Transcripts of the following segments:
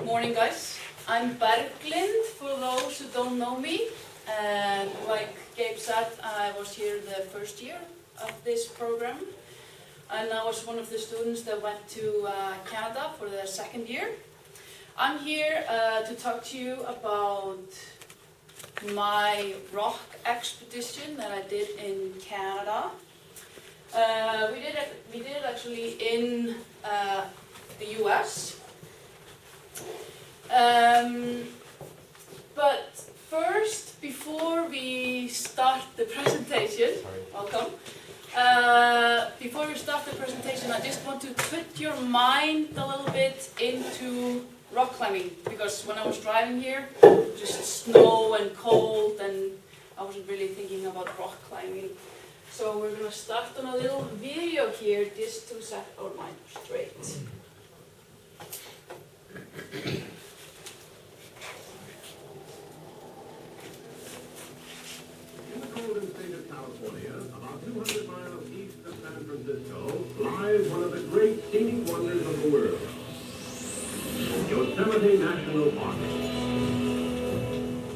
morning, guys. I'm Berglind, for those who don't know me. And like Gabe said, I was here the first year of this program. And I was one of the students that went to Canada for the second year. I'm here to talk to you about my rock expedition that I did in Canada. We did it actually in the US. But first, before we start the presentation, welcome. Before we start the presentation, I just want to put your mind a little bit into rock climbing, because when I was driving here, just snow and cold, and I wasn't really thinking about rock climbing. So we're gonna start on a little video here, just to set our mind straight. In the golden state of California, about 200 miles east of San Francisco, lies one of the great scenic wonders of the world, Yosemite National Park.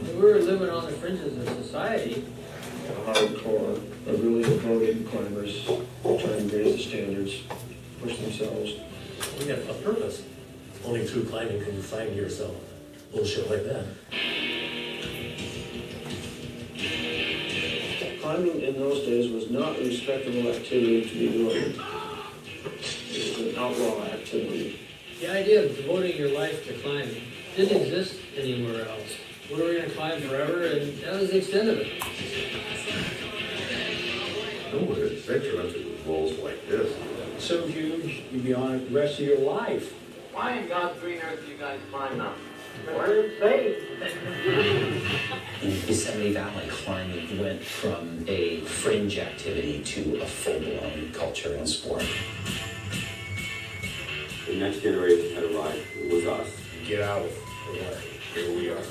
We were living on the fringes of society. Hardcore, but really devoted climbers trying to raise the standards, push themselves. We have a purpose. Only through climbing can you find yourself. Bullshit like that. Climbing in those days was not a respectable activity to be doing. It was an outlaw activity. The idea of devoting your life to climbing didn't exist anywhere else. We were going to climb forever, and that was the extent of it. No one would venture into walls like this. So huge, you'd be on it the rest of your life. Why in God's green earth do you guys climb now? We're safe. In Yosemite Valley, climbing went from a fringe activity to a full-blown culture and sport. The next generation had arrived. It was us. Get out of the way. Here we are.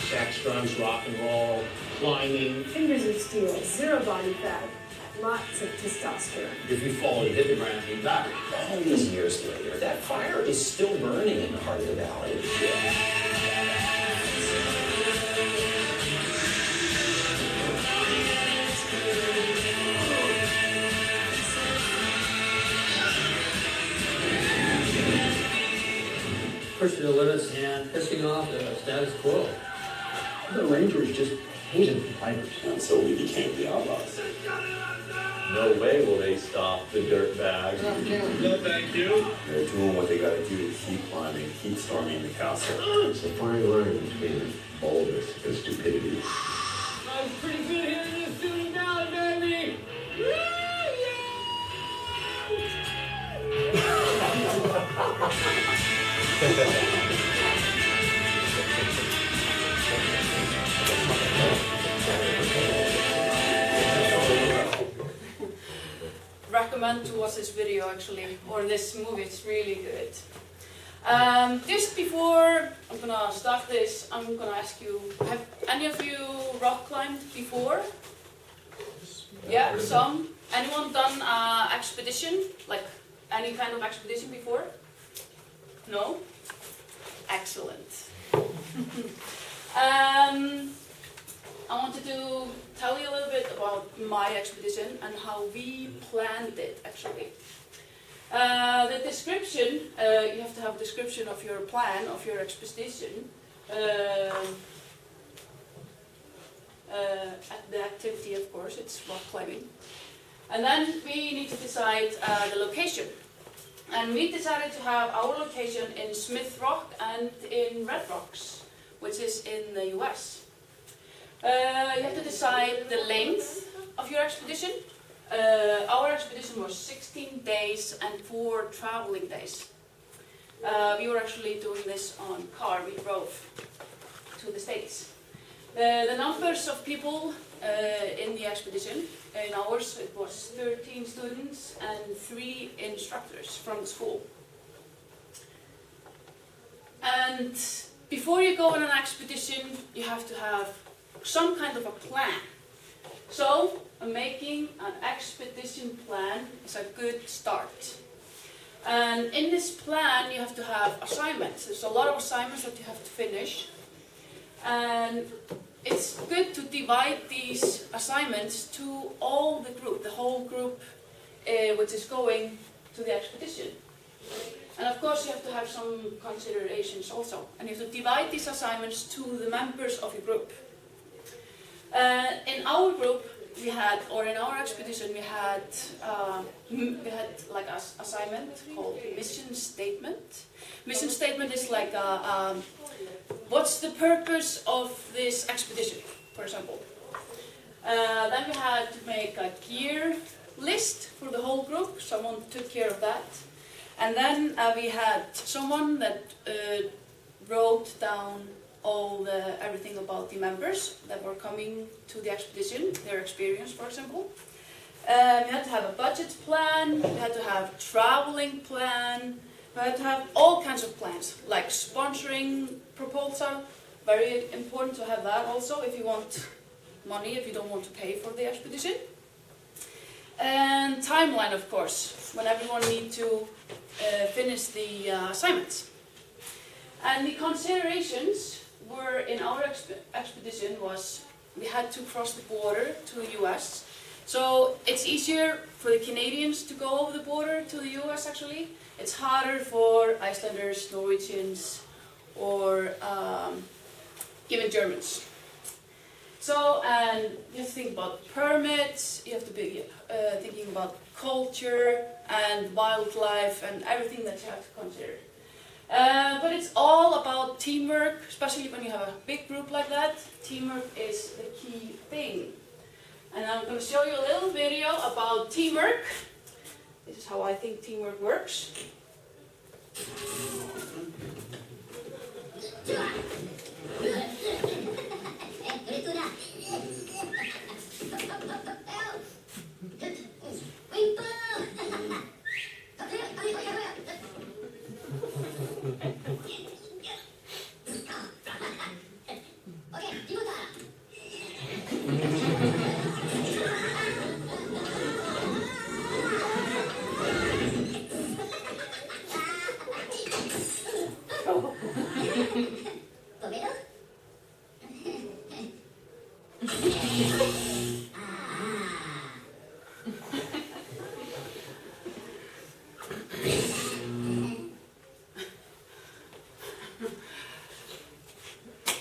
Sax drums, rock and roll, climbing. Fingers of steel, zero body fat, lots of testosterone. If you fall and hit the ground, you die. All these years later, that fire is still burning in the heart of the valley. Pushing the limits and pissing off the status quo. The Rangers just hated the climbers. And so we became the outlaws. No way will they stop the dirt bags. No, thank you. They're doing what they gotta do to keep climbing, keep storming the castle. It's a fine line between boldness and stupidity. I'm pretty good here in this student valley, baby! Recommend to watch this video actually, or this movie, it's really good. Just before I'm gonna start this, I'm gonna ask you, have any of you rock climbed before? Yeah, some. Anyone done expedition? Like any kind of expedition before? No? Excellent. I wanted to tell you a little bit about my expedition and how we planned it actually. The description, you have to have a description of your plan, of your expedition. The activity, of course, it's rock climbing. And then we need to decide the location. And we decided to have our location in Smith Rock and in Red Rocks, which is in the US. You have to decide the length of your expedition. Our expedition was 16 days and 4 traveling days. We were actually doing this on car. We drove to the States. The numbers of people in the expedition, in ours it was 13 students and 3 instructors from the school. And before you go on an expedition, you have to have some kind of a plan. So making an expedition plan is a good start. And in this plan, you have to have assignments. There's a lot of assignments that you have to finish. And it's good to divide these assignments to all the group, the whole group which is going to the expedition. And of course you have to have some considerations also. And you have to divide these assignments to the members of your group. In our group, in our expedition, we had like an assignment called mission statement. Mission statement is like what's the purpose of this expedition, for example. Then we had to make a gear list for the whole group. Someone took care of that. And then we had someone that wrote down everything about the members that were coming to the expedition, their experience, for example. We had to have a budget plan, we had to have traveling plan, we had to have all kinds of plans, like sponsoring proposal, very important to have that also if you want money, if you don't want to pay for the expedition. And timeline, of course, when everyone needs to finish the assignments. And the considerations were in our expedition was we had to cross the border to the US. So it's easier for the Canadians to go over the border to the US actually. It's harder for Icelanders, Norwegians, or even Germans. So, and you have to think about permits, you have to be thinking about culture and wildlife and everything that you have to consider. But it's all about teamwork, especially when you have a big group like that. Teamwork is the key thing. And I'm going to show you a little video about teamwork. This is how I think teamwork works.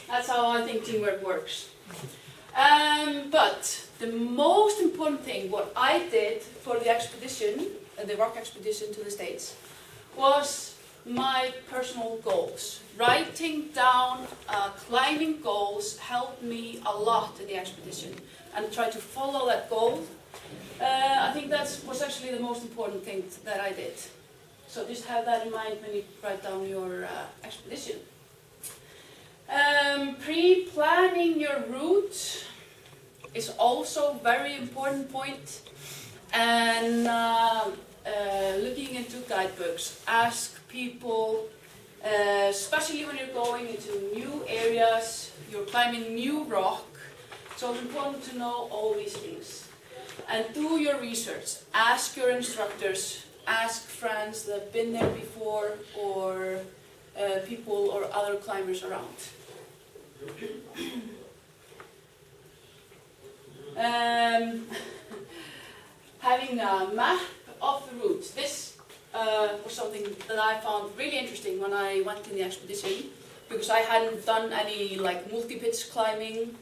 That's how I think teamwork works. But the most important thing, what I did for the expedition, the rock expedition to the States, was my personal goals. Writing down climbing goals helped me a lot in the expedition, and try to follow that goal. I think that was actually the most important thing that I did. So just have that in mind when you write down your expedition. Pre-planning your route is also a very important point. And looking into guidebooks, ask people, especially when you're going into new areas, you're climbing new rock. So it's important to know all these things. And do your research. Ask your instructors, ask friends that have been there before, or people or other climbers around. Having a map of the route. This was something that I found really interesting when I went in the expedition, because I hadn't done any like multi-pitch climbing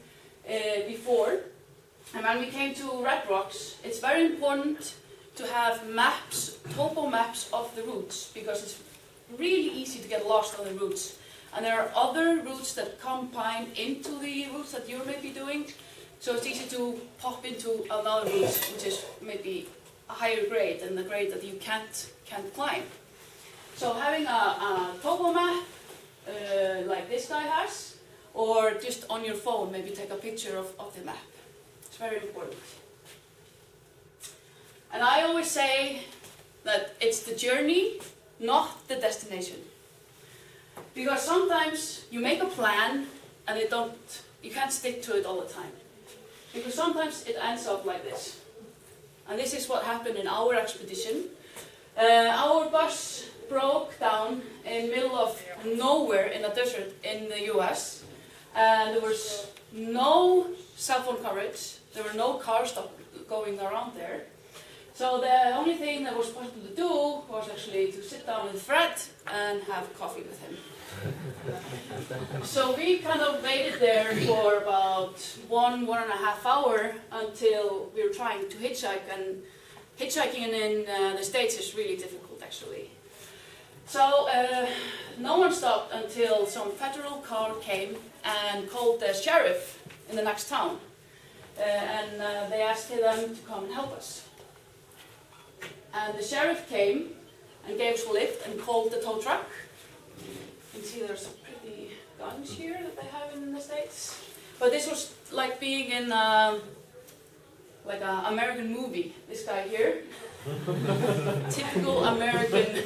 before. And when we came to Red Rocks, it's very important to have maps, topo maps of the routes, because it's really easy to get lost on the routes. And there are other routes that combine into the routes that you may be doing, so it's easy to pop into another route, which is maybe a higher grade than the grade that you can't climb. So having a topo map, like this guy has, or just on your phone, maybe take a picture of the map. It's very important. And I always say that it's the journey, not the destination. Because sometimes you make a plan and you can't stick to it all the time. Because sometimes it ends up like this. And this is what happened in our expedition. Our bus broke down in the middle of nowhere in a desert in the US, and there was no cell phone coverage, there were no cars going around there. So the only thing that was possible to do was actually to sit down with Fred and have coffee with him. So we kind of waited there for about 1.5 hours until we were trying to hitchhike, and hitchhiking in the States is really difficult actually. So no one stopped until some federal car came and called the sheriff in the next town, and they asked them to come and help us. And the sheriff came and gave us a lift and called the tow truck. You can see there's some pretty guns here that they have in the States. But this was like being in like an American movie. This guy here, typical American.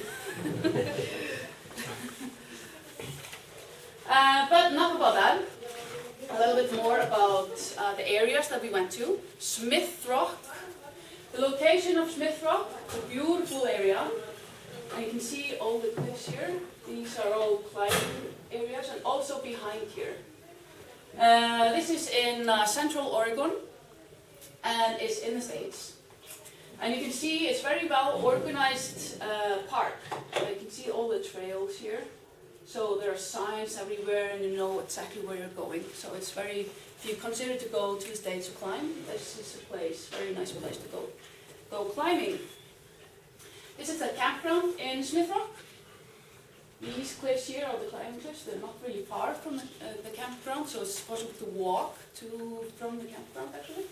But enough about that. A little bit more about the areas that we went to. Smith Rock. The location of Smith Rock, a beautiful area. And you can see all the cliffs here. These are all climbing areas, and also behind here. This is in Central Oregon, and it's in the States. And you can see it's very well organized park. You can see all the trails here. So there are signs everywhere, and you know exactly where you're going. So it's very, if you consider to go to the States to climb, this is a place, very nice place to go climbing. This is a campground in Smith Rock. These cliffs here are the climbing cliffs. They're not really far from the campground, so it's possible to walk from the campground actually.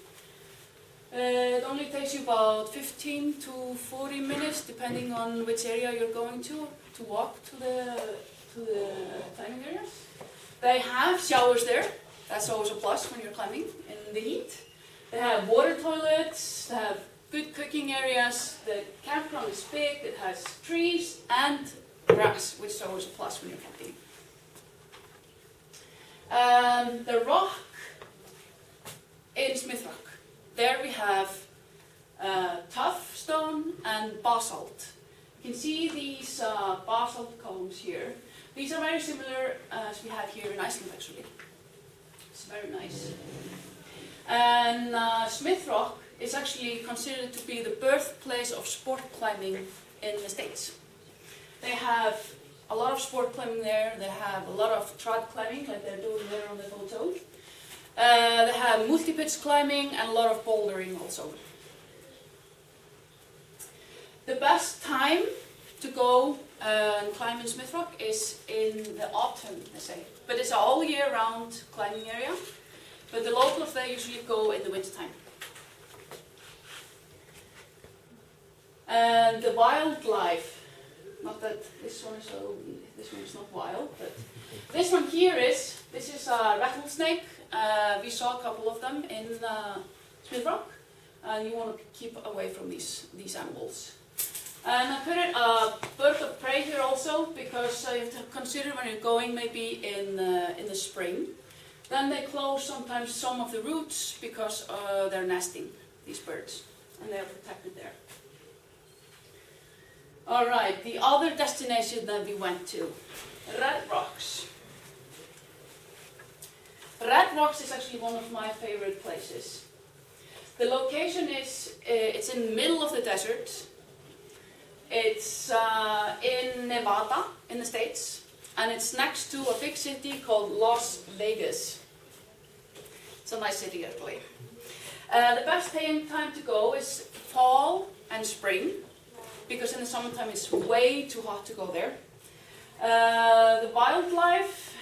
It only takes you about 15 to 40 minutes, depending on which area you're going to walk to the climbing areas. They have showers there. That's always a plus when you're climbing in the heat. They have water toilets. They have good cooking areas. The campground is big. It has trees and grass, which is always a plus when you're camping. The rock in Smith Rock. There we have tuff stone and basalt. You can see these basalt columns here. These are very similar as we have here in Iceland actually. It's very nice. And Smith Rock is actually considered to be the birthplace of sport climbing in the States. They have a lot of sport climbing there. They have a lot of trad climbing, like they're doing there on the photo. They have multi-pitch climbing and a lot of bouldering also. The best time to go and climb in Smith Rock is in the autumn, they say. But it's an all year round climbing area. But the locals, they usually go in the wintertime. And the wildlife, not that this one is not wild, but this one here this is a rattlesnake. We saw a couple of them in Smith Rock, and you want to keep away from these animals. And I put in a bird of prey here also, because you have to consider when you're going maybe in the spring. Then they close sometimes some of the routes because they're nesting, these birds, and they're protected there. Alright, the other destination that we went to, Red Rocks. Red Rocks is actually one of my favorite places. The location is, it's in the middle of the desert. It's in Nevada, in the States, and it's next to a big city called Las Vegas. It's a nice city actually. The best time to go is fall and spring, because in the summertime it's way too hot to go there. The wildlife,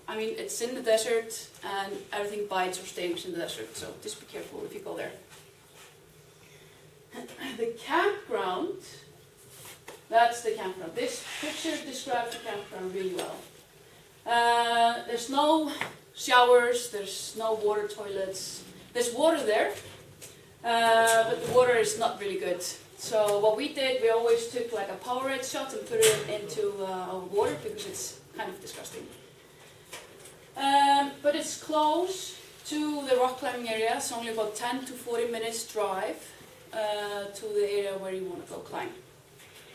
I mean, it's in the desert and everything bites or stings in the desert, so just be careful if you go there. The campground, that's the campground. This picture describes the campground really well. There's no showers, there's no water toilets. There's water there, but the water is not really good. So what we did, we always took like a Powerade shot and put it into our water because it's kind of disgusting. But it's close to the rock climbing area. It's only about 10 to 40 minutes drive to the area where you want to go climb.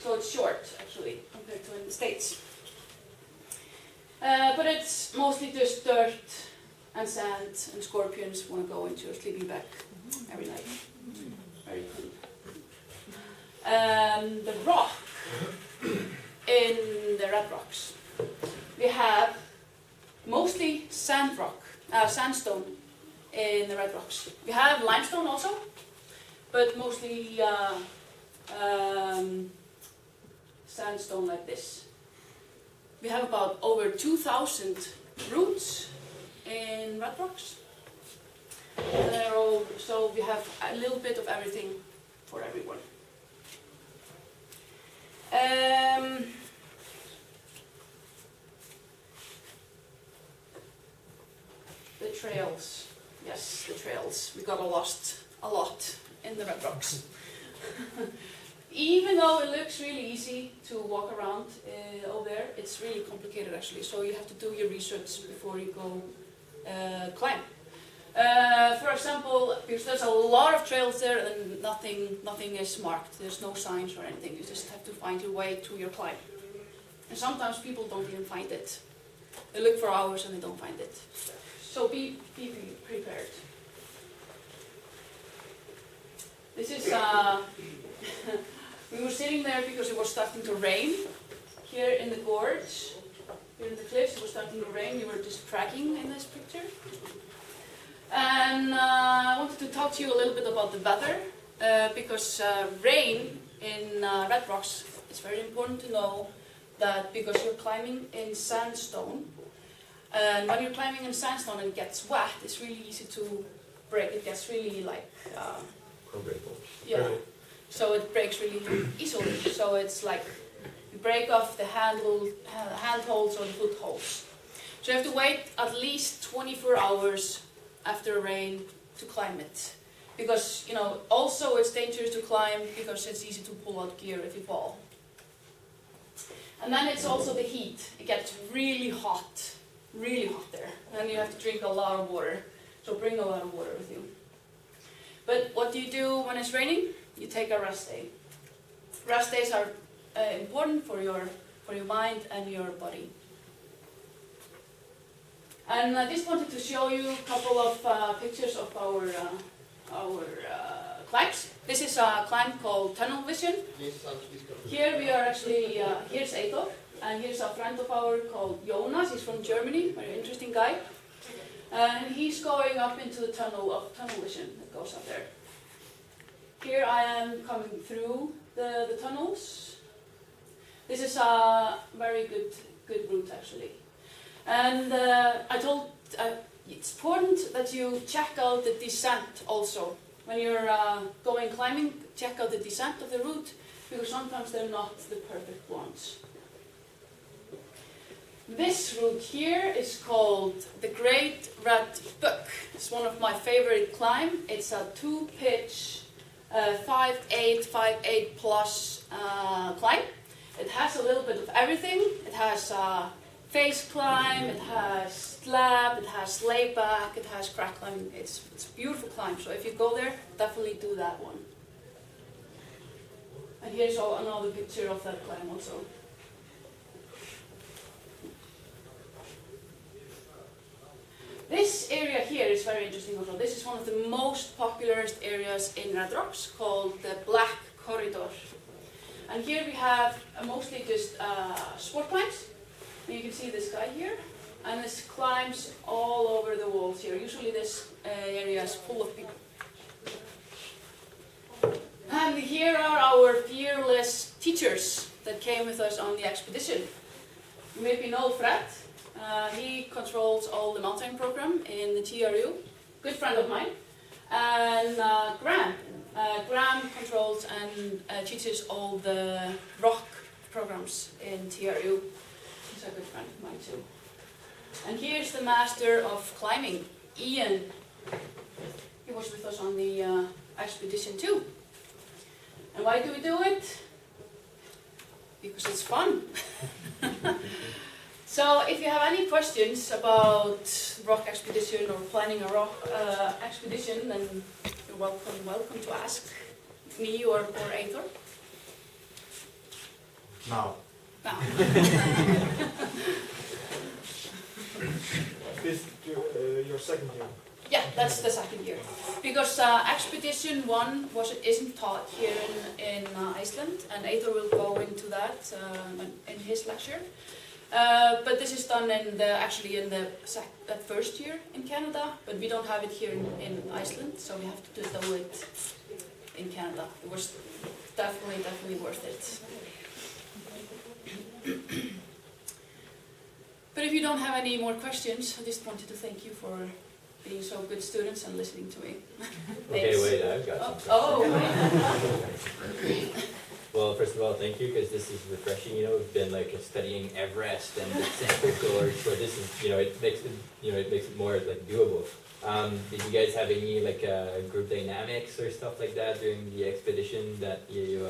So it's short, actually, compared to in the States. But it's mostly just dirt and sand, and scorpions want to go into your sleeping bag every night. Very cool. The rock in the red rocks. We have mostly sandstone in the red rocks. We have limestone also, but mostly sandstone like this. We have about over 2,000 roots in red rocks. And they're all, so we have a little bit of everything for everyone. The trails. Yes, the trails. We got lost a lot in the red rocks. Even though it looks really easy to walk around over there, it's really complicated actually. So you have to do your research before you go climb. For example, because there's a lot of trails there and nothing is marked. There's no signs or anything. You just have to find your way to your climb. And sometimes people don't even find it. They look for hours and they don't find it. So be prepared. This is, we were sitting there because it was starting to rain here in the gorge. Here in the cliffs, it was starting to rain. We were just tracking in this picture. And I wanted to talk to you a little bit about the weather, because rain in red rocks, it's very important to know that because you're climbing in sandstone, and when you're climbing in sandstone and it gets wet, it's really easy to break. It gets really like, yeah, so it breaks really easily. So it's like you break off the handholds or the footholds. So you have to wait at least 24 hours after rain to climb it, because also it's dangerous to climb because it's easy to pull out gear if you fall. And then it's also the heat. It gets really hot there, and you have to drink a lot of water. So bring a lot of water with you. But what do you do when it's raining? You take a rest day. Rest days are important for your mind and your body. And I just wanted to show you a couple of pictures of our climbs. This is a climb called Tunnel Vision. Here we are actually, here's Eyþór, and here's a friend of ours called Jonas. He's from Germany, very interesting guy. And he's going up into the tunnel of Tunnel Vision that goes up there. Here I am coming through the tunnels. This is a very good route actually. And it's important that you check out the descent also. When you're going climbing, check out the descent of the route, because sometimes they're not the perfect ones. This route here is called the Great Red Book. It's one of my favorite climbs. It's a 2-pitch, 5/8 plus climb. It has a little bit of everything. It has face climb, it has slab, it has layback, it has crack climbing. It's a beautiful climb. So if you go there, definitely do that one. And here's another picture of that climb also. This area here is very interesting also. This is one of the most popular areas in Red Rocks, called the Black Corridor. And here we have mostly just sport climbs. And you can see this guy here, and this climbs all over the walls here. Usually this area is full of people. And here are our fearless teachers that came with us on the expedition. You maybe know Fred. He controls all the mountain program in the TRU, good friend of mine. And Graham. Graham controls and teaches all the rock programs in TRU. He's a good friend of mine too. And here's the master of climbing, Ian. He was with us on the expedition too. And why do we do it? Because it's fun. So if you have any questions about rock expedition or planning a rock expedition, then you're welcome to ask me or Eyþór. Now. Now. This your second year? Yeah, that's the second year. Because Expedition 1 isn't taught here in Iceland, and Eitor will go into that in his lecture. But this is done actually in that first year in Canada, but we don't have it here in Iceland, so we have to do it in Canada. It was definitely worth it. But if you don't have any more questions, I just wanted to thank you for being so good students and listening to me. Okay, wait, I've got some questions. Well, first of all, thank you, because this is refreshing. You know, we've been like studying Everest and the Central Gorge, so this is, it makes it more like doable. Did you guys have any like group dynamics or stuff like that during the expedition that you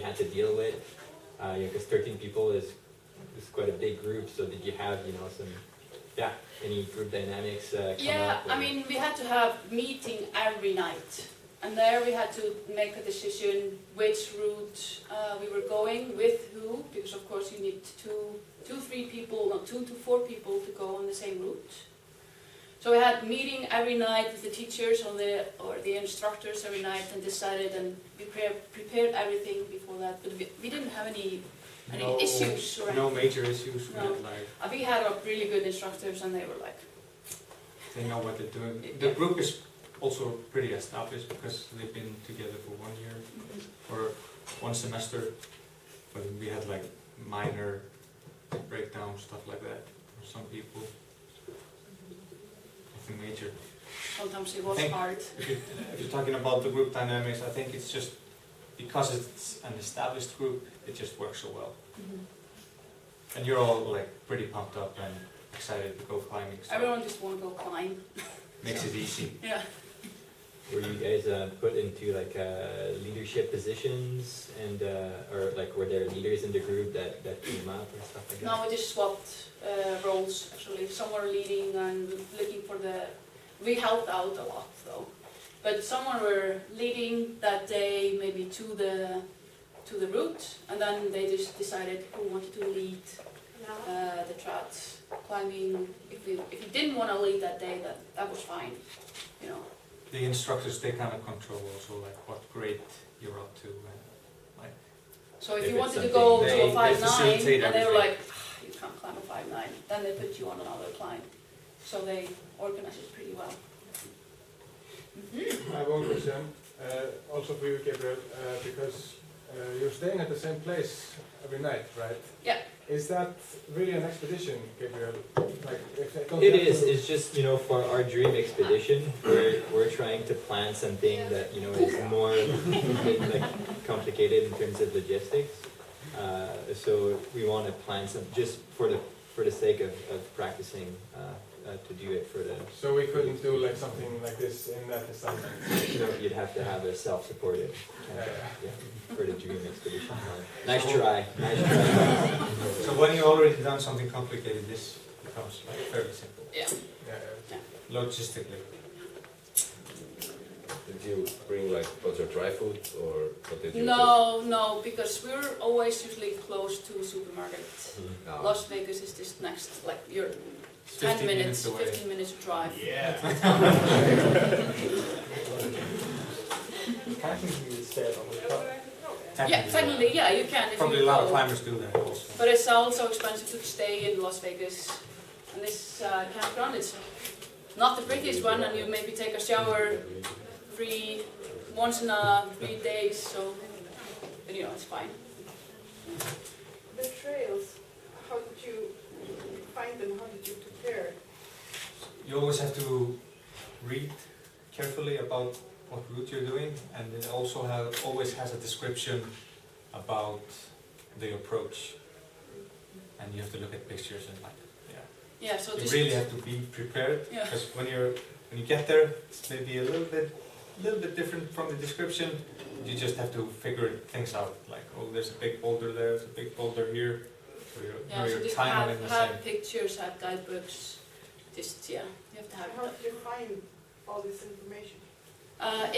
had to deal with? Because 13 people is quite a big group. So did you have any group dynamics come up? Yeah, I mean, we had to have meeting every night. And there we had to make a decision which route we were going with who, because of course you need two to four people to go on the same route. So we had meeting every night with the teachers or the instructors every night and decided, and we prepared everything before that. But we didn't have any issues or anything. No major issues. No. We had really good instructors, and they were like, they know what they're doing. The group is also pretty established because they've been together for 1 year or 1 semester, but we had like minor breakdowns, stuff like that for some people. Nothing major. Sometimes it was hard. If you're talking about the group dynamics, I think it's just because it's an established group, it just works so well. And you're all like pretty pumped up and excited to go climbing. So everyone just want to go climb. Makes it easy. Yeah. Were you guys put into like leadership positions, and or like were there leaders in the group that came up or stuff like that? No, we just swapped roles actually. Some were leading and looking for we helped out a lot though. But some were leading that day maybe to the route, and then they just decided who wanted to lead the trats climbing. If you didn't want to lead that day, that was fine, The instructors, they kind of control also like what grade you're up to, like. So if you wanted to go to a 5-9 and they were everything. like, you can't climb a 5-9, then they put you on another climb. So they organize it pretty well. I have one question, also for you, Gabriel, because you're staying at the same place every night, right? Yeah. Is that really an expedition, Gabriel? Like, It is. It's just, for our dream expedition, we're trying to plan something that, is more like complicated in terms of logistics. So we want to plan some just for the sake of practicing to do it for the. So we couldn't do like something like this in that assignment. You'd have to have a self-supported for the dream expedition. Nice try. Nice try. So when you've already done something complicated, this becomes like fairly simple. Yeah. Logistically. Did you bring like a bunch of dry food, or what did you? No, because we're always usually close to a supermarket. Las Vegas is just next, like you're 10 minutes, 15 minutes drive. Yeah. Yeah, technically, yeah, you can if Probably you a lot go. of climbers do that also. But it's also expensive to stay in Las Vegas. And this campground is not the prettiest one, and you maybe take a shower once in 3 days, so but, it's fine. The trails, how did you find them? How did you prepare? You always have to read carefully about what route you're doing, and it also always has a description about the approach, and you have to look at pictures and Yeah, so you really have to be prepared, because when you get there, it's maybe a little bit different from the description. You just have to figure things out, like, oh, there's a big boulder there, there's a big boulder here. So so just have pictures, have guidebooks. You have to have. How did you find all this information?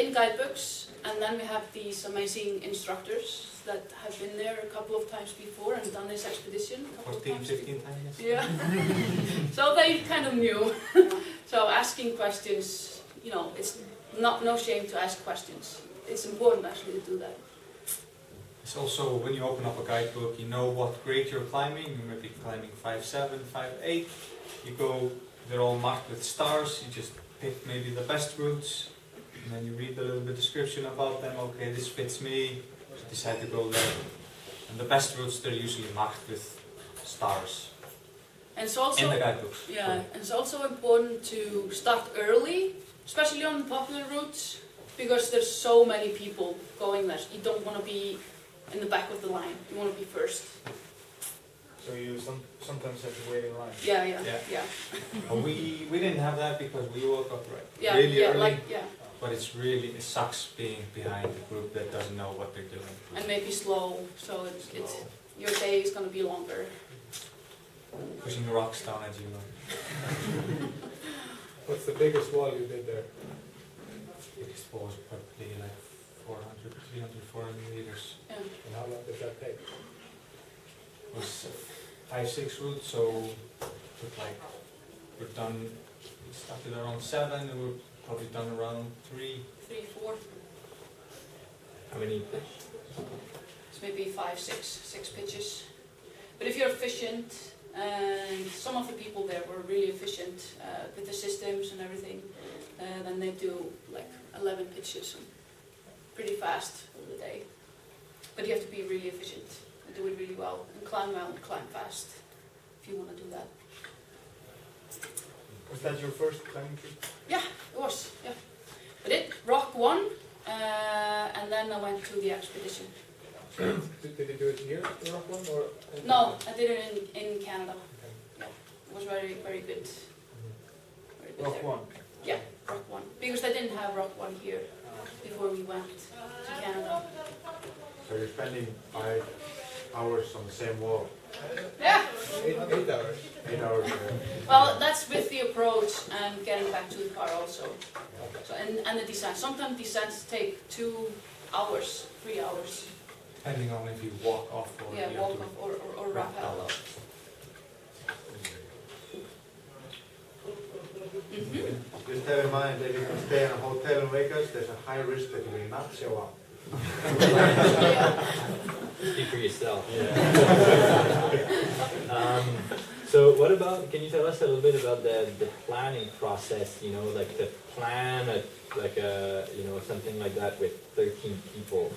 In guidebooks, and then we have these amazing instructors that have been been there a couple of times before and done this expedition a couple of 14, times. 15 times. Yeah. So they kind of knew. So asking questions, you know, it's no shame to ask questions. It's important actually to do that. It's also when you open up a guidebook, you know what grade you're climbing. You might be climbing 5.7, 5.8. You go, they're all marked with stars. You just pick maybe the best routes, and then you read a little bit description about them. Okay, this fits me. Decide to go there. And the best routes, they're usually marked with stars. And it's also in the guidebooks. Yeah, and it's also important to start early, especially on the popular routes, because there's so many people going there. You don't want to be in the back of the line. You want to be first. So you sometimes have to wait in line. Yeah. We didn't have that because we woke up Yeah, really early. yeah. But it sucks being behind a group that doesn't know what they're doing. And maybe slow, so it's your day is going to be longer. Pushing rocks down at you. What's the biggest wall you did there? Biggest wall was probably like 400 meters. Yeah. And how long did that take? It was 5-6 routes, so we're done. We started around 7, and we're probably done around 3. 3, 4. How many? It's maybe 5, 6 pitches. But if you're efficient, and some of the people there were really efficient with the systems and everything, then they do like 11 pitches pretty fast over the day. But you have to be really efficient and do it really well and climb fast if you want to do that. Was that your first climbing trip? Yeah, it was. Yeah, I did rock 1, and then I went to the expedition. Did you do it here, the rock one, or? No, I did it in Canada. Yeah, it was very, very good. Very good Rock there. 1? Yeah, rock 1. Because they didn't have rock 1 here before we went to Canada. So you're spending 5 hours on the same wall? Yeah. 8 hours? 8 hours. Well, that's with the approach and getting back to the car also. So and the descent. Sometimes descents take 2 hours, 3 hours. Depending on if you walk off or Yeah, you walk have to off or rappel off. Just have in mind that if you stay in a hotel in Vegas, there's a high risk that you will not show up. Speak for yourself. So what about, can you tell us a little bit about the planning process, you know, like the plan, you know, something like that with 13 people?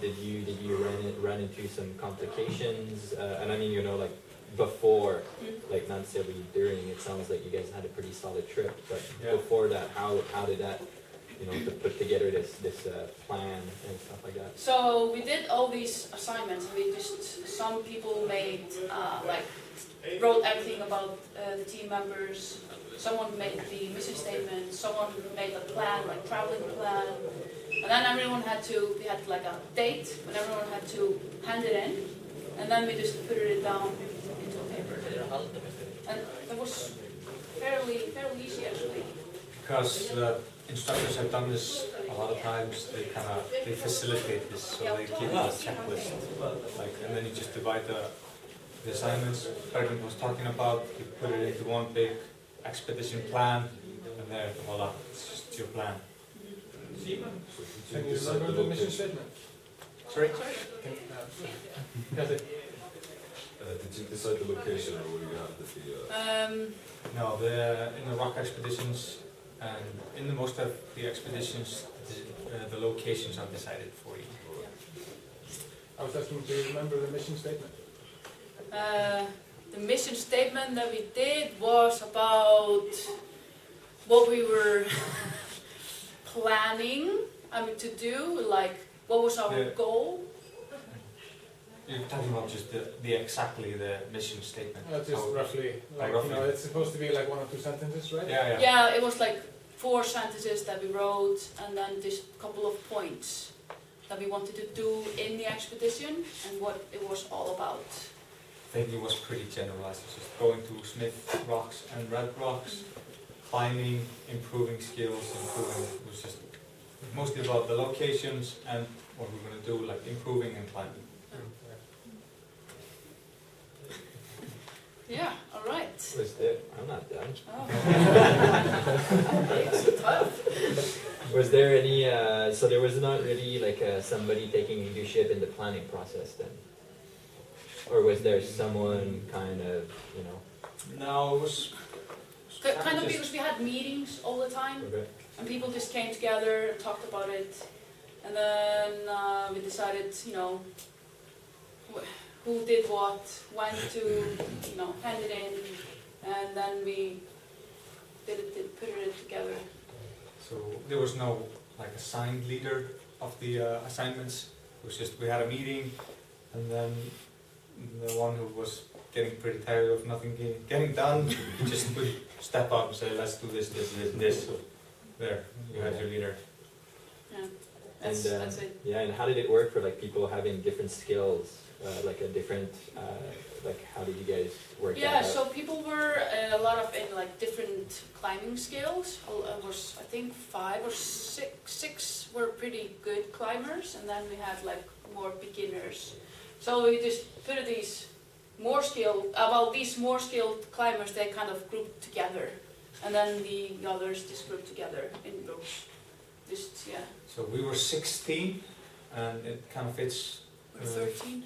Did you run into some complications? And I mean, you know, like before, like not necessarily during, it sounds like you guys had a pretty solid trip, but before that, how did that, you know, to put together this plan and stuff like that? So we did all these assignments. Some people made wrote everything about the team members. Someone made the mission statement. Someone made a plan, like traveling plan. And then we had like a date when everyone had to hand it in. And then we just put it down into a paper. And it was fairly easy actually. Because the instructors have done this a lot of times, they facilitate this, so they give you a checklist, and then you just divide the assignments Bergen was talking about, you put it into one big expedition plan, and there, voila, it's just your plan. Can you remember the mission statement? Sorry? Did you decide the location, or were you happy with the... No, in the rock expeditions, and in most of the expeditions, the locations are decided for you. I was asking, do you remember the mission statement? The mission statement that we did was about what we were planning to do, like what was our goal. You're talking about just the mission statement. Just roughly, like, roughly. You know, it's supposed to be like 1 or 2 sentences, right? Yeah, it was like 4 sentences that we wrote, and then just a couple of points that we wanted to do in the expedition and what it was all about. I think it was pretty generalized. It's just going to Smith rocks and red rocks, climbing, improving skills, it was just mostly about the locations and what we're going to do, like improving and climbing. Yeah, all right. Was there, I'm not done. Oh. It's tough. Was there any, so there was not really like somebody taking leadership in the planning process then? Or was there someone kind of, you know? No, it was Kind of because we had meetings all the time, Okay. and people just came together and talked about it, and then we decided, you know, who did what, when to, you know, hand it in, and then we put it together. So there was no like assigned leader of the assignments. It was just we had a meeting, and then the one who was getting pretty tired of nothing getting done just would step up and say, "Let's do this, this, this, and this." There, you had your leader. Yeah, And that's it. yeah, and how did it work for like people having different skills, like a different, like how did you guys work that Yeah, out? so people were a lot of in like different climbing skills. Was I think 5 or 6 were pretty good climbers, and then we had like more beginners. So we just put these more skilled climbers, they kind of grouped together, and then the others just grouped together in groups. Just yeah. So we were 16, and it kind of fits. Or 13.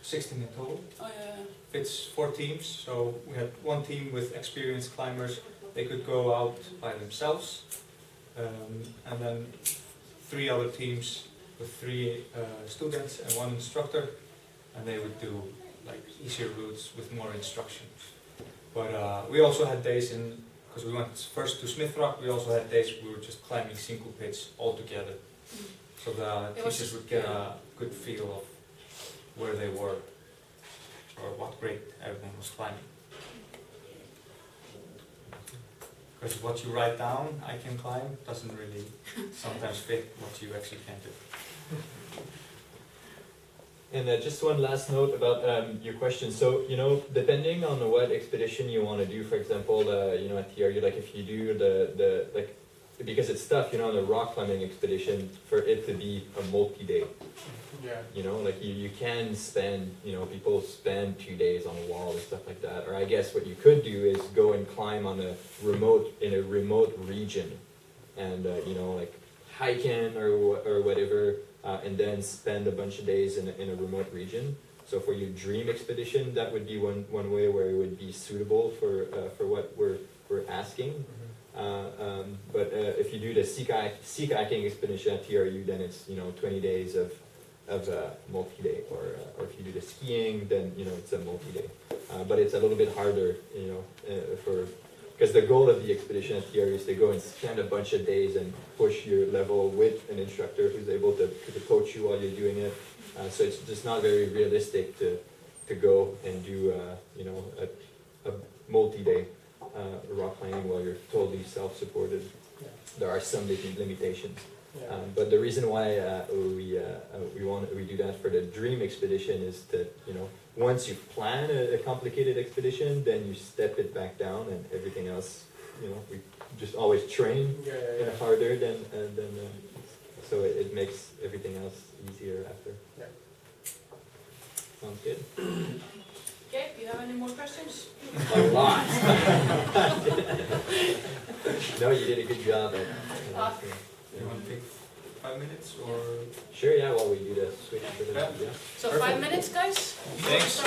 16 in total. Oh yeah. Fits 4 teams. So we had one team with experienced climbers. They could go out by themselves, and then 3 other teams with 3 students and 1 instructor, and they would do like easier routes with more instructions. But we also had days because we went first to Smith Rock, we also had days we were just climbing single pitch all together. So the teachers would get a good feel of where they were or what grade everyone was climbing. Because what you write down, I can climb, doesn't really sometimes fit what you actually can do. And just one last note about your question. So, you know, depending on what expedition you want to do, for example, you know, at TRU, like if you do the like, because it's tough, you know, on the rock climbing expedition, for it to be a multi-day. Yeah. You know, like you can spend, you know, people spend 2 days on a wall and stuff like that. Or I guess what you could do is go and climb on in a remote region, and you know, like hiking or whatever. And then spend a bunch of days in a remote region. So for your dream expedition, that would be one way where it would be suitable for what we're asking. But if you do the sea kayaking expedition at TRU, then it's 20 days of multi-day. Or if you do the skiing, then it's a multi-day. But it's a little bit harder, because the goal of the expedition at TRU is to go and spend a bunch of days and push your level with an instructor who's able to coach you while you're doing it. So it's just not very realistic to go and do a multi-day rock climbing while you're totally self-supported. Yeah. There are some limitations. Yeah. But the reason why we do that for the dream expedition is to once you plan a complicated expedition, then you step it back down, and everything else, we just always train harder than so it makes everything else easier after. Yeah. Sounds good. Okay, do you have any more questions? A lot. No, you did a good job. You want to take 5 minutes or? Sure, yeah, while we do the switch. So 5 minutes, guys? Thanks.